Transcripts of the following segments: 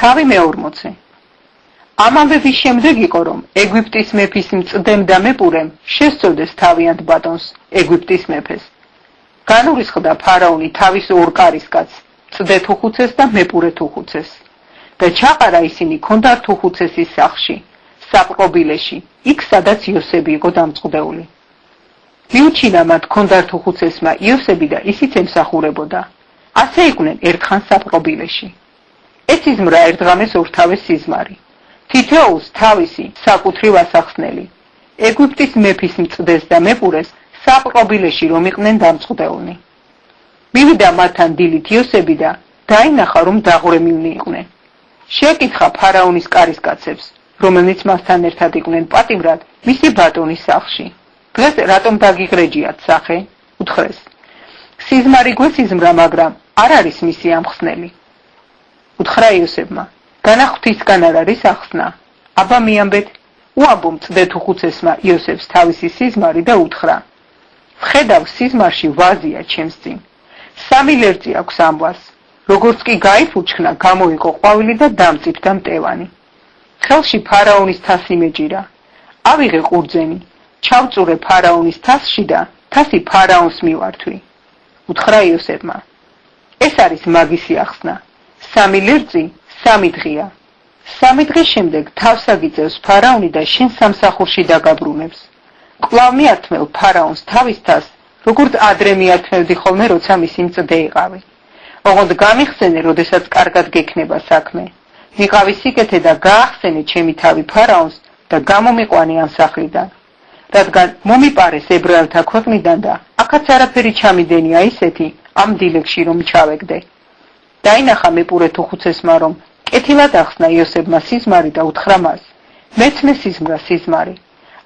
თავი მე-40. ამავე ვის შემდეგ იყო, რომ ეგვიპტის მეფის მწდემ და მეპურემ შესწოდეს თავიანთ ბატონს, ეგვიპტის მეფეს. განურისხდა ფარაონი თავის ორ კარისკაცს, მწდე თუხუცეს და მეპურე თუხუცეს. და ჩაყარა ისინი ქონდარ თუხუცესის სახლში, საპყრობილეში, იქ სადაც იოსები იყო დამწყვდეული. მიუჩინა მათ ქონდარ თუხუცესმა იოსები და ისიც ემსახურებოდა. ასე იყვნენ ერთხან საპყრობილეში. ეს იზმრა ერთღამეს ორთავეს სიზმარი. თითოეულს თავისი საკუთრივ ასახსნელი. ეგვიპტის მეფის მწდეს და მეპურეს საპყრობილეში რომ იყვნენ დამწყვდეულნი. მივიდა მათთან დილით იოსები და დაინახა რომ დაღვრემილნი იყვნენ. შეეკითხა ფარაონის კარისკაცებს, რომელნიც მასთან ერთად იყვნენ პატიმრად მისი ბატონის სახლში. დღეს რატომ დაგიგრეჯიათ სახე? უთხრეს. სიზმარი გვესიზმრა, მაგრამ არ არის მისი ამხსნელი. უთხრა იოსებმა. განახვთისგან არ არის ახსნა. აბა მიამბეთ, უამბო მწდე თუხუცესმა იოსებს თავისი სიზმარი და უთხრა. ვხედავ სიზმარში ვაზია ჩემს წინ. 3 ლერწი აქვს ამბავს. როგორც კი გაიფუჩქნა, გამოიყო ყვავილი და დამწიფდა მტევანი. ხელში ფარაონის თასი მეჯირა. ავიღე ყურძენი, ჩავწურე ფარაონის თასში და თასი ფარაონს მივართვი. უთხრა იოსებმა. ეს არის მაგისი ახსნა. 3 ლერწი 3 დღეა. 3 დღის შემდეგ თავს აგიწევს ფარაონი და შენ სამსახურში დაგაბრუნებს. კვლავ მიართმევ ფარაონს თავის თასს, როგორც ადრე მიართმევდი ხოლმე, როცა მისი მწდე იყავი. ოღონდ გამიხსენე, როდესაც კარგად გექნება საქმე. მიყავი სიკეთე და გაახსენე ჩემი თავი ფარაონს და გამომიყვანე ამ სახლიდან. რადგან მომიპარეს ებრაელთა ქვეყნიდან და აქაც არაფერი ჩამიდენია ისეთი ამ დილეგში რომ ჩავეგდე. დაინახა მეპურე თუხუცესმა, რომ კეთილად ახსნა იოსებმა სიზმარი და უთხრა მას. მეც მესიზმრა სიზმარი.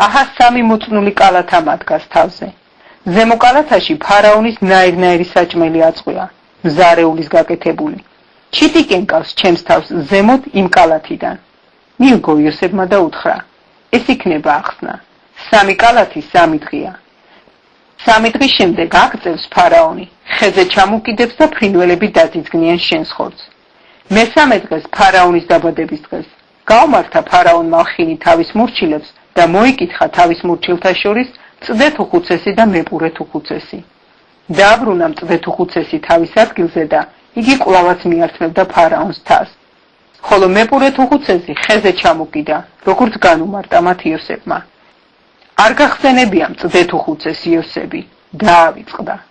აჰა 3 მოწნული კალათა მადგას თავზე. ზემო კალათაში ფარაონის ნაირ-ნაირი საჭმელი აწყვია, მზარეულის გაკეთებული. ჩიტიკენ კავს ჩემს თავს ზემოთ იმ კალათიდან. მიიგო იოსებმა და უთხრა. ეს იქნება ახსნა. 3 კალათი 3 დღეა. 3 დღის შემდეგ აგწევს ფარაონი, ხეზე ჩამოკიდებს და ფრინველები დაძიძგნიან შენს ხორცს. მესამე დღეს ფარაონის დაბადების დღეს გაუმართა ფარაონმა ხინი თავის მორჩილებს და მოიკითხა თავის მორჩილთა შორის მწდე თუხუცესი და მეპურე თუხუცესი. დააბრუნა მწდე თუხუცესი თავის ადგილზე და იგი კვლავაც მიართმევდა ფარაონს თასს. ხოლო მეპურე თუხუცესი ხეზე ჩამოკიდა, როგორც განუმარტა მათ იოსებმა. არ გახსენებია მწდე თუხუცეს იოსები, დაავიწყდა.